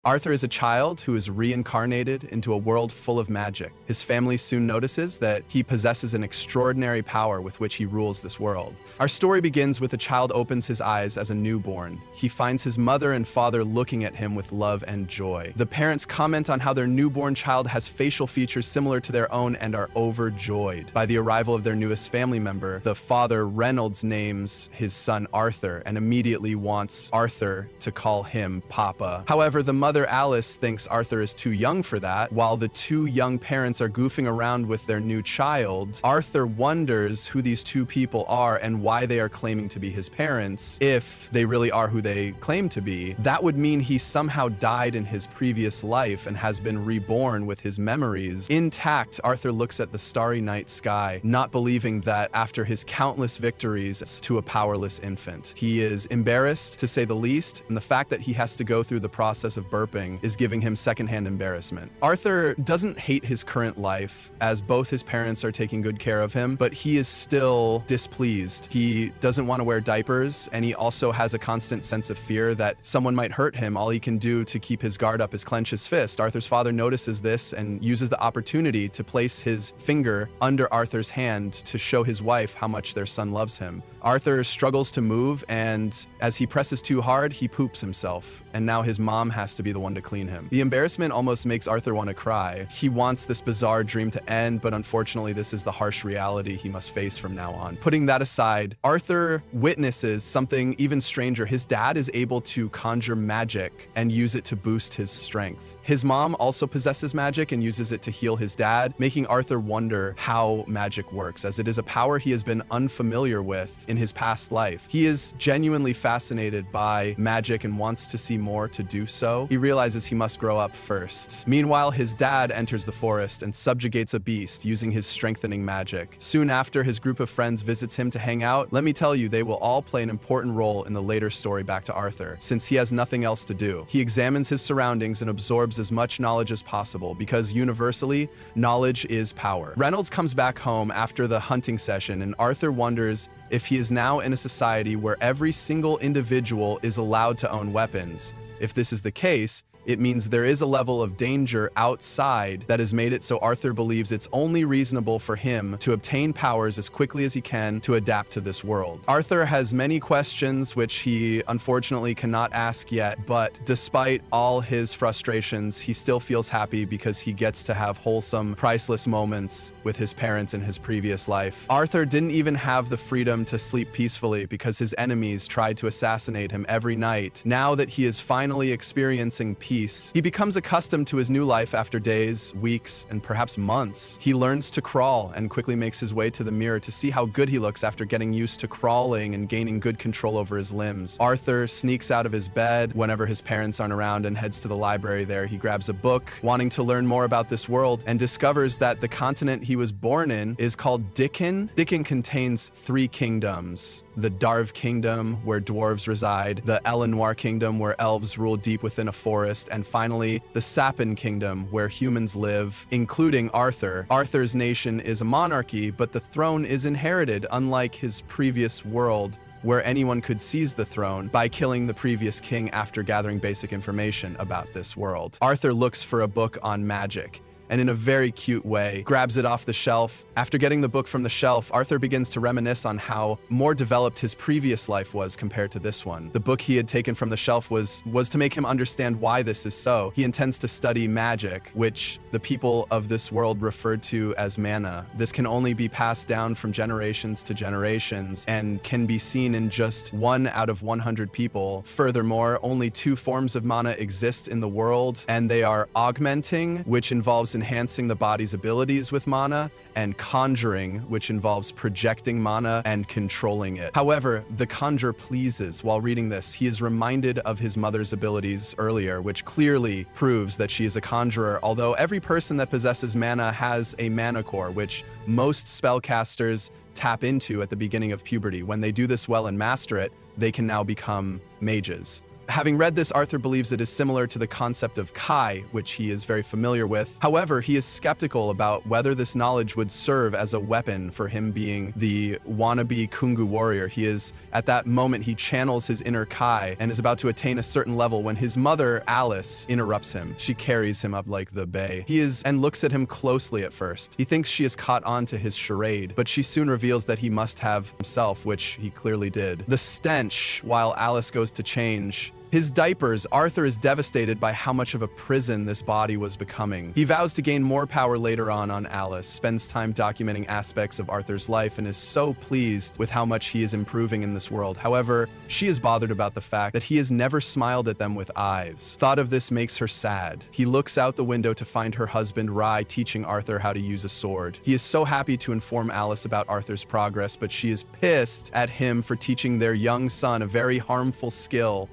Arthur is a child who is reincarnated into a world full of magic. His family soon notices that he possesses an extraordinary power with which he rules this world. Our story begins with a child opens his eyes as a newborn. He finds his mother and father looking at him with love and joy. The parents comment on how their newborn child has facial features similar to their own and are overjoyed. By the arrival of their newest family member, the father, Reynolds, names his son Arthur and immediately wants Arthur to call him Papa. However, the mother Alice thinks Arthur is too young for that. While the two young parents are goofing around with their new child, Arthur wonders who these two people are and why they are claiming to be his parents. If they really are who they claim to be, that would mean he somehow died in his previous life and has been reborn with his memories intact. Arthur looks at the starry night sky, not believing that after his countless victories to a powerless infant. He is embarrassed, to say the least, and the fact that he has to go through the process of burping is giving him secondhand embarrassment. Arthur doesn't hate his current life, as both his parents are taking good care of him, but he is still displeased. He doesn't want to wear diapers, and he also has a constant sense of fear that someone might hurt him. All he can do to keep his guard up is clench his fist. Arthur's father notices this and uses the opportunity to place his finger under Arthur's hand to show his wife how much their son loves him. Arthur struggles to move, and as he presses too hard, he poops himself, and now his mom has to be the one to clean him. The embarrassment almost makes Arthur want to cry. He wants this bizarre dream to end, but unfortunately this is the harsh reality he must face from now on. Putting that aside, Arthur witnesses something even stranger. His dad is able to conjure magic and use it to boost his strength. His mom also possesses magic and uses it to heal his dad, making Arthur wonder how magic works, as it is a power he has been unfamiliar with in his past life. He is genuinely fascinated by magic and wants to see more to do so. He realizes he must grow up first. Meanwhile, his dad enters the forest and subjugates a beast using his strengthening magic. Soon after, his group of friends visits him to hang out. Let me tell you, they will all play an important role in the later story back to Arthur, since he has nothing else to do. He examines his surroundings and absorbs as much knowledge as possible, because universally, knowledge is power. Reynolds comes back home after the hunting session, and Arthur wonders if he is now in a society where every single individual is allowed to own weapons. If this is the case, it means there is a level of danger outside that has made it so Arthur believes it's only reasonable for him to obtain powers as quickly as he can to adapt to this world. Arthur has many questions which he unfortunately cannot ask yet, but despite all his frustrations, he still feels happy because he gets to have wholesome, priceless moments with his parents in his previous life. Arthur didn't even have the freedom to sleep peacefully because his enemies tried to assassinate him every night. Now that he is finally experiencing peace, he becomes accustomed to his new life after days, weeks, and perhaps months. He learns to crawl and quickly makes his way to the mirror to see how good he looks after getting used to crawling and gaining good control over his limbs. Arthur sneaks out of his bed whenever his parents aren't around and heads to the library there. He grabs a book, wanting to learn more about this world, and discovers that the continent he was born in is called Dickon. Dickon contains 3 kingdoms: the Darv Kingdom, where dwarves reside, the Elenoir Kingdom, where elves rule deep within a forest, and finally, the Sapin Kingdom, where humans live, including Arthur. Arthur's nation is a monarchy, but the throne is inherited, unlike his previous world, where anyone could seize the throne by killing the previous king after gathering basic information about this world. Arthur looks for a book on magic, and in a very cute way, grabs it off the shelf. After getting the book from the shelf, Arthur begins to reminisce on how more developed his previous life was compared to this one. The book he had taken from the shelf was to make him understand why this is so. He intends to study magic, which the people of this world referred to as mana. This can only be passed down from generations to generations and can be seen in just 1 out of 100 people. Furthermore, only 2 forms of mana exist in the world, and they are augmenting, which involves enhancing the body's abilities with mana, and conjuring, which involves projecting mana and controlling it. However, the conjure pleases. While reading this, he is reminded of his mother's abilities earlier, which clearly proves that she is a conjurer, although every person that possesses mana has a mana core, which most spellcasters tap into at the beginning of puberty. When they do this well and master it, they can now become mages. Having read this, Arthur believes it is similar to the concept of Kai, which he is very familiar with. However, he is skeptical about whether this knowledge would serve as a weapon for him being the wannabe Kungu warrior. At that moment, he channels his inner Kai and is about to attain a certain level when his mother, Alice, interrupts him. She carries him up like the bay. And looks at him closely at first. He thinks she has caught on to his charade, but she soon reveals that he must have himself, which he clearly did. The stench, while Alice goes to change his diapers, Arthur is devastated by how much of a prison this body was becoming. He vows to gain more power later on Alice, spends time documenting aspects of Arthur's life, and is so pleased with how much he is improving in this world. However, she is bothered about the fact that he has never smiled at them with eyes. Thought of this makes her sad. He looks out the window to find her husband, Rai, teaching Arthur how to use a sword. He is so happy to inform Alice about Arthur's progress, but she is pissed at him for teaching their young son a very harmful skill.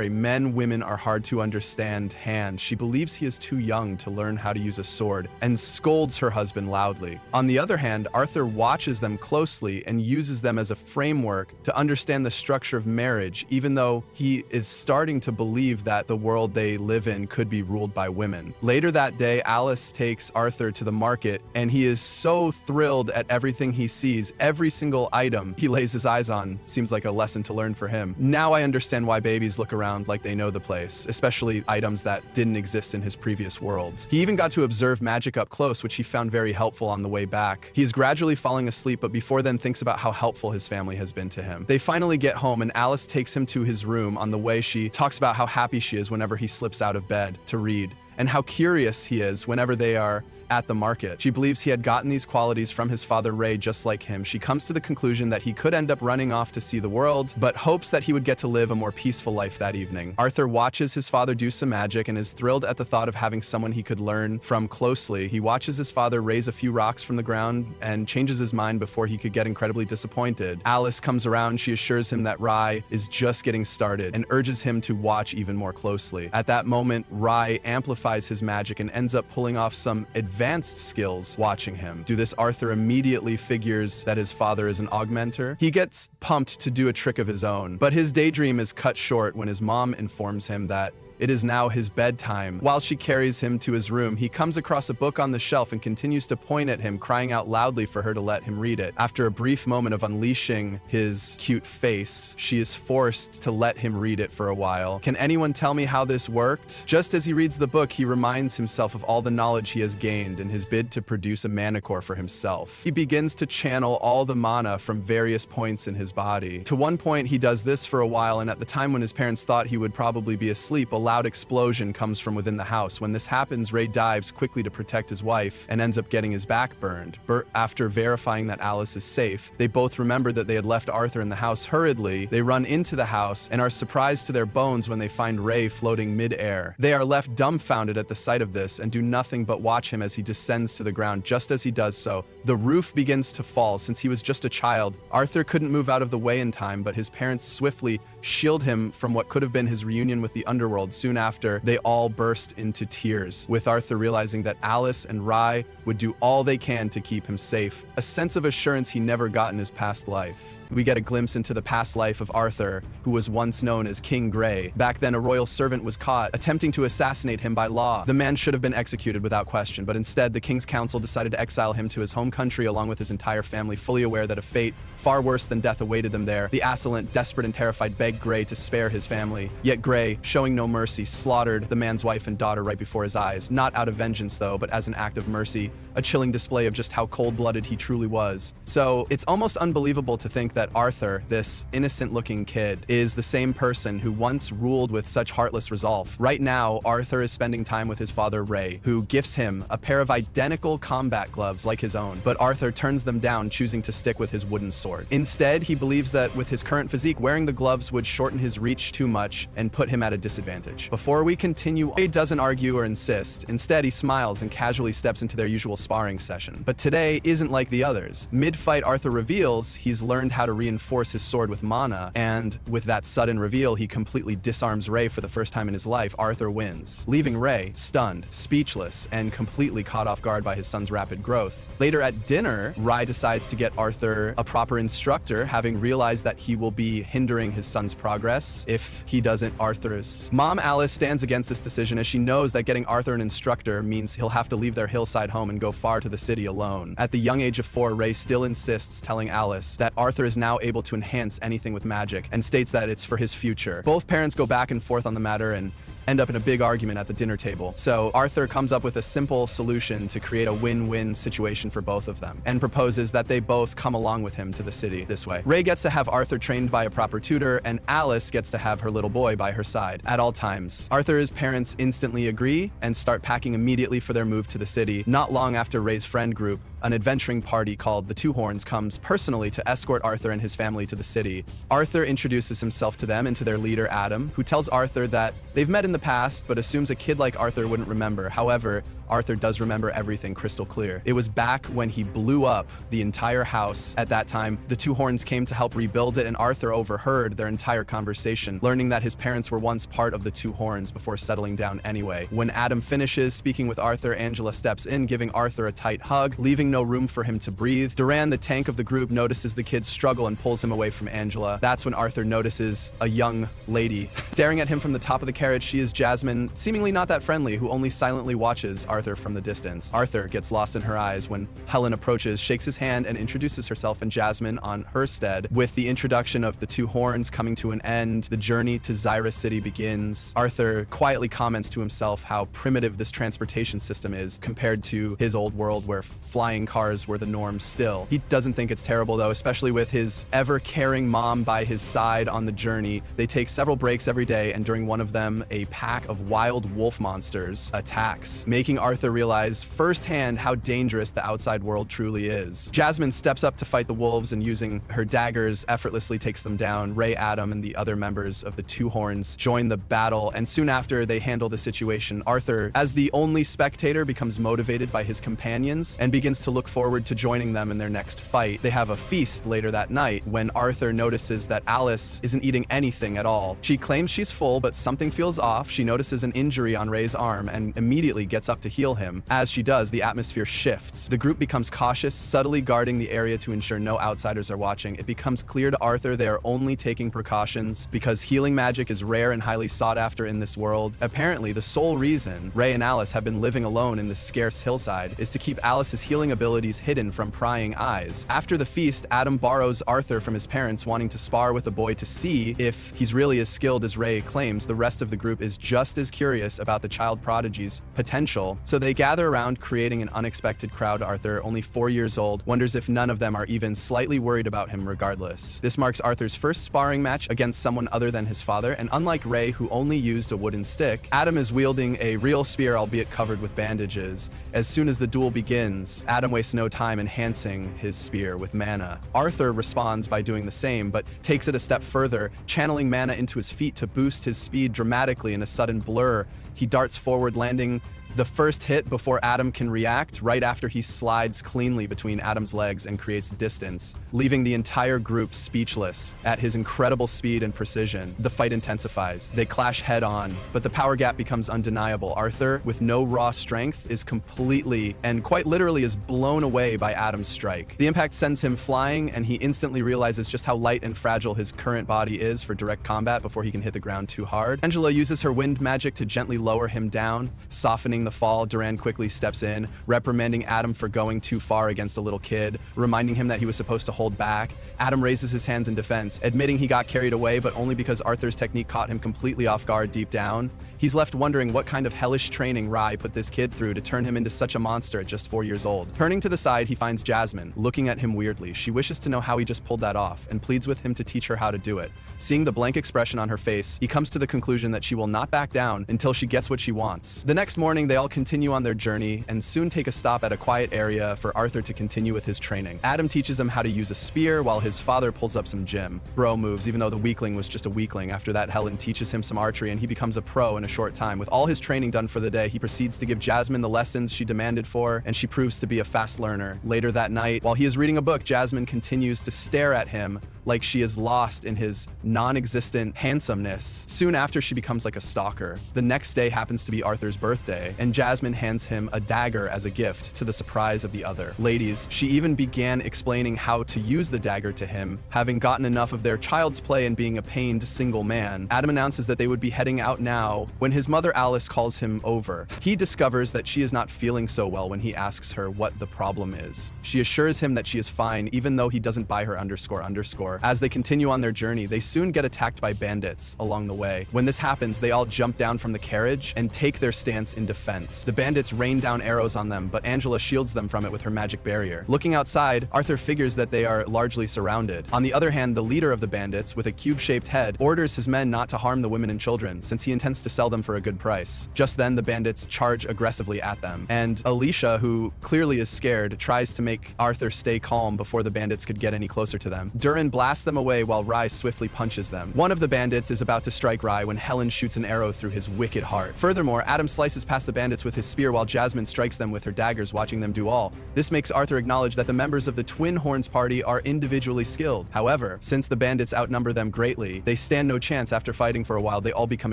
Women are hard to understand hand. She believes he is too young to learn how to use a sword and scolds her husband loudly. On the other hand, Arthur watches them closely and uses them as a framework to understand the structure of marriage, even though he is starting to believe that the world they live in could be ruled by women. Later that day, Alice takes Arthur to the market, and he is so thrilled at everything he sees. Every single item he lays his eyes on seems like a lesson to learn for him. Now I understand why babies look around like they know the place, especially items that didn't exist in his previous world. He even got to observe magic up close, which he found very helpful on the way back. He is gradually falling asleep, but before then thinks about how helpful his family has been to him. They finally get home, and Alice takes him to his room. On the way, she talks about how happy she is whenever he slips out of bed to read, and how curious he is whenever they are at the market. She believes he had gotten these qualities from his father Ray, just like him. She comes to the conclusion that he could end up running off to see the world, but hopes that he would get to live a more peaceful life that evening. Arthur watches his father do some magic and is thrilled at the thought of having someone he could learn from closely. He watches his father raise a few rocks from the ground and changes his mind before he could get incredibly disappointed. Alice comes around. She assures him that Rai is just getting started and urges him to watch even more closely. At that moment, Rai amplifies his magic and ends up pulling off some advanced skills watching him do this. Arthur immediately figures that his father is an augmenter. He gets pumped to do a trick of his own, but his daydream is cut short when his mom informs him that it is now his bedtime. While she carries him to his room, he comes across a book on the shelf and continues to point at him, crying out loudly for her to let him read it. After a brief moment of unleashing his cute face, she is forced to let him read it for a while. Can anyone tell me how this worked? Just as he reads the book, he reminds himself of all the knowledge he has gained in his bid to produce a manicore for himself. He begins to channel all the mana from various points in his body. To one point, he does this for a while, and at the time when his parents thought he would probably be asleep, a loud explosion comes from within the house. When this happens, Ray dives quickly to protect his wife and ends up getting his back burned. After verifying that Alice is safe, they both remember that they had left Arthur in the house hurriedly. They run into the house and are surprised to their bones when they find Ray floating mid-air. They are left dumbfounded at the sight of this and do nothing but watch him as he descends to the ground. Just as he does so, the roof begins to fall. Since he was just a child, Arthur couldn't move out of the way in time, but his parents swiftly shield him from what could have been his reunion with the underworld. Soon after, they all burst into tears, with Arthur realizing that Alice and Rai would do all they can to keep him safe, a sense of assurance he never got in his past life. We get a glimpse into the past life of Arthur, who was once known as King Grey. Back then, a royal servant was caught attempting to assassinate him by law. The man should have been executed without question, but instead, the king's council decided to exile him to his home country along with his entire family, fully aware that a fate far worse than death awaited them there. The assailant, desperate and terrified, begged Grey to spare his family. Yet Grey, showing no mercy, slaughtered the man's wife and daughter right before his eyes. Not out of vengeance, though, but as an act of mercy, a chilling display of just how cold-blooded he truly was. So it's almost unbelievable to think that Arthur, this innocent-looking kid, is the same person who once ruled with such heartless resolve. Right now, Arthur is spending time with his father, Ray, who gifts him a pair of identical combat gloves like his own, but Arthur turns them down, choosing to stick with his wooden sword. Instead, he believes that with his current physique, wearing the gloves would shorten his reach too much and put him at a disadvantage. Before we continue, Ray doesn't argue or insist. Instead, he smiles and casually steps into their usual sparring session. But today isn't like the others. Mid-fight, Arthur reveals he's learned how to reinforce his sword with mana, and with that sudden reveal, he completely disarms Ray for the first time in his life. Arthur wins, leaving Ray stunned, speechless, and completely caught off guard by his son's rapid growth. Later at dinner, Rai decides to get Arthur a proper instructor, having realized that he will be hindering his son's progress if he doesn't. Arthur's mom, Alice, stands against this decision as she knows that getting Arthur an instructor means he'll have to leave their hillside home and go far to the city alone. At the young age of 4, Ray still insists, telling Alice that Arthur is now able to enhance anything with magic and states that it's for his future. Both parents go back and forth on the matter and end up in a big argument at the dinner table. So Arthur comes up with a simple solution to create a win-win situation for both of them and proposes that they both come along with him to the city this way. Ray gets to have Arthur trained by a proper tutor, and Alice gets to have her little boy by her side at all times. Arthur's parents instantly agree and start packing immediately for their move to the city. Not long after Ray's friend group, an adventuring party called the Two Horns, comes personally to escort Arthur and his family to the city. Arthur introduces himself to them and to their leader, Adam, who tells Arthur that they've met in the past, but assumes a kid like Arthur wouldn't remember. However, Arthur does remember everything crystal clear. It was back when he blew up the entire house. At that time, the Two Horns came to help rebuild it, and Arthur overheard their entire conversation, learning that his parents were once part of the Two Horns before settling down anyway. When Adam finishes speaking with Arthur, Angela steps in, giving Arthur a tight hug, leaving no room for him to breathe. Duran, the tank of the group, notices the kid's struggle and pulls him away from Angela. That's when Arthur notices a young lady staring at him from the top of the carriage. She is Jasmine, seemingly not that friendly, who only silently watches Arthur from the distance. Arthur gets lost in her eyes when Helen approaches, shakes his hand, and introduces herself and Jasmine on her stead. With the introduction of the Two Horns coming to an end, the journey to Zyra City begins. Arthur quietly comments to himself how primitive this transportation system is compared to his old world where flying cars were the norm still. He doesn't think it's terrible though, especially with his ever-caring mom by his side on the journey. They take several breaks every day, and during one of them, a pack of wild wolf monsters attacks, making Arthur realize firsthand how dangerous the outside world truly is. Jasmine steps up to fight the wolves and, using her daggers, effortlessly takes them down. Ray, Adam, and the other members of the Two Horns join the battle, and soon after they handle the situation, Arthur, as the only spectator, becomes motivated by his companions and begins to look forward to joining them in their next fight. They have a feast later that night when Arthur notices that Alice isn't eating anything at all. She claims she's full, but something feels off. She notices an injury on Ray's arm and immediately gets up to heal him. As she does, the atmosphere shifts. The group becomes cautious, subtly guarding the area to ensure no outsiders are watching. It becomes clear to Arthur they are only taking precautions because healing magic is rare and highly sought after in this world. Apparently, the sole reason Ray and Alice have been living alone in this scarce hillside is to keep Alice's healing abilities hidden from prying eyes. After the feast, Adam borrows Arthur from his parents, wanting to spar with the boy to see if he's really as skilled as Ray claims. The rest of the group is just as curious about the child prodigy's potential, so they gather around, creating an unexpected crowd. Arthur, only 4 years old, wonders if none of them are even slightly worried about him regardless. This marks Arthur's first sparring match against someone other than his father, and unlike Ray, who only used a wooden stick, Adam is wielding a real spear, albeit covered with bandages. As soon as the duel begins, Adam wastes no time enhancing his spear with mana. Arthur responds by doing the same, but takes it a step further, channeling mana into his feet to boost his speed dramatically. In a sudden blur, he darts forward, landing the first hit before Adam can react. Right after, he slides cleanly between Adam's legs and creates distance, leaving the entire group speechless at his incredible speed and precision. The fight intensifies. They clash head on, but the power gap becomes undeniable. Arthur, with no raw strength, is completely and quite literally is blown away by Adam's strike. The impact sends him flying, and he instantly realizes just how light and fragile his current body is for direct combat before he can hit the ground too hard. Angela uses her wind magic to gently lower him down, softening the fall. Duran quickly steps in, reprimanding Adam for going too far against a little kid, reminding him that he was supposed to hold back. Adam raises his hands in defense, admitting he got carried away, but only because Arthur's technique caught him completely off guard deep down. He's left wondering what kind of hellish training Rai put this kid through to turn him into such a monster at just 4 years old. Turning to the side, he finds Jasmine, looking at him weirdly. She wishes to know how he just pulled that off, and pleads with him to teach her how to do it. Seeing the blank expression on her face, he comes to the conclusion that she will not back down until she gets what she wants. The next morning, they all continue on their journey, and soon take a stop at a quiet area for Arthur to continue with his training. Adam teaches him how to use a spear, while his father pulls up some gym bro moves, even though the weakling was just a weakling. After that, Helen teaches him some archery, and he becomes a pro in a short time. With all his training done for the day, he proceeds to give Jasmine the lessons she demanded for, and she proves to be a fast learner. Later that night, while he is reading a book, Jasmine continues to stare at him like she is lost in his non-existent handsomeness. Soon after, she becomes like a stalker. The next day happens to be Arthur's birthday, and Jasmine hands him a dagger as a gift, to the surprise of the other ladies. She even began explaining how to use the dagger to him. Having gotten enough of their child's play and being a pained single man, Adam announces that they would be heading out now when his mother Alice calls him over. He discovers that she is not feeling so well when he asks her what the problem is. She assures him that she is fine, even though he doesn't buy her __. As they continue on their journey, they soon get attacked by bandits along the way. When this happens, they all jump down from the carriage and take their stance in defense. The bandits rain down arrows on them, but Angela shields them from it with her magic barrier. Looking outside, Arthur figures that they are largely surrounded. On the other hand, the leader of the bandits, with a cube-shaped head, orders his men not to harm the women and children, since he intends to sell them for a good price. Just then, the bandits charge aggressively at them, and Alicia, who clearly is scared, tries to make Arthur stay calm before the bandits could get any closer to them. Durin blasts them away while Rai swiftly punches them. One of the bandits is about to strike Rai when Helen shoots an arrow through his wicked heart. Furthermore, Adam slices past the bandits with his spear while Jasmine strikes them with her daggers, watching them do all. This makes Arthur acknowledge that the members of the Twin Horns party are individually skilled. However, since the bandits outnumber them greatly, they stand no chance. After fighting for a while, they all become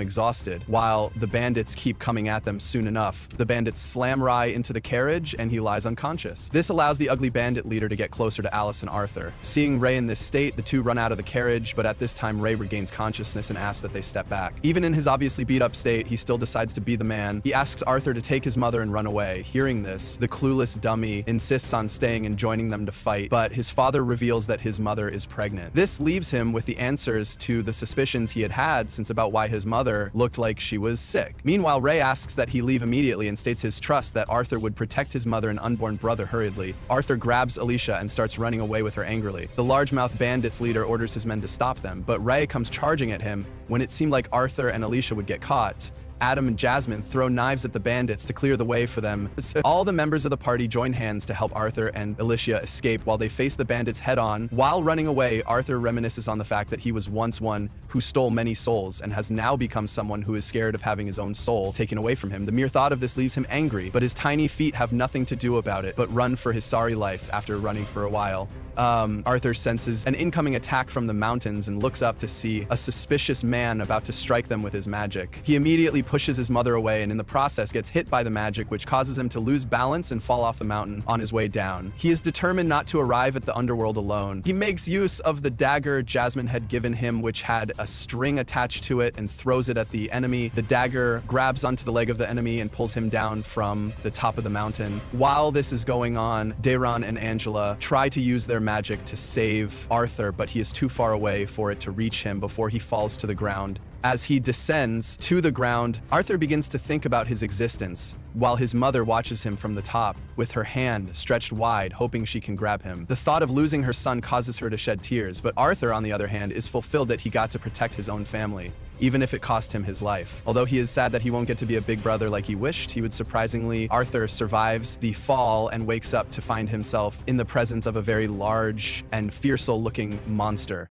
exhausted. While the bandits keep coming at them, soon enough, the bandits slam Rai into the carriage and he lies unconscious. This allows the ugly bandit leader to get closer to Alice and Arthur. Seeing Ray in this state, the two run out of the carriage, but at this time Ray regains consciousness and asks that they step back. Even in his obviously beat up state, he still decides to be the man. He asks Arthur to take his mother and run away. Hearing this, the clueless dummy insists on staying and joining them to fight, but his father reveals that his mother is pregnant. This leaves him with the answers to the suspicions he had since about why his mother looked like she was sick. Meanwhile, Ray asks that he leave immediately and states his trust that Arthur would protect his mother and unborn brother. Hurriedly, Arthur grabs Alicia and starts running away with her angrily. The largemouth bandits leader orders his men to stop them, but Ray comes charging at him. When it seemed like Arthur and Alicia would get caught, Adam and Jasmine throw knives at the bandits to clear the way for them. All the members of the party join hands to help Arthur and Alicia escape while they face the bandits head-on. While running away, Arthur reminisces on the fact that he was once one who stole many souls and has now become someone who is scared of having his own soul taken away from him. The mere thought of this leaves him angry, but his tiny feet have nothing to do about it but run for his sorry life. After running for a while, Arthur senses an incoming attack from the mountains and looks up to see a suspicious man about to strike them with his magic. He immediately pushes his mother away and in the process gets hit by the magic, which causes him to lose balance and fall off the mountain on his way down. He is determined not to arrive at the underworld alone. He makes use of the dagger Jasmine had given him, which had a string attached to it, and throws it at the enemy. The dagger grabs onto the leg of the enemy and pulls him down from the top of the mountain. While this is going on, Dayron and Angela try to use their magic to save Arthur, but he is too far away for it to reach him before he falls to the ground. As he descends to the ground, Arthur begins to think about his existence, while his mother watches him from the top, with her hand stretched wide, hoping she can grab him. The thought of losing her son causes her to shed tears, but Arthur, on the other hand, is fulfilled that he got to protect his own family, even if it cost him his life. Although he is sad that he won't get to be a big brother like he wished he would, surprisingly, Arthur survives the fall and wakes up to find himself in the presence of a very large and fearsome-looking monster.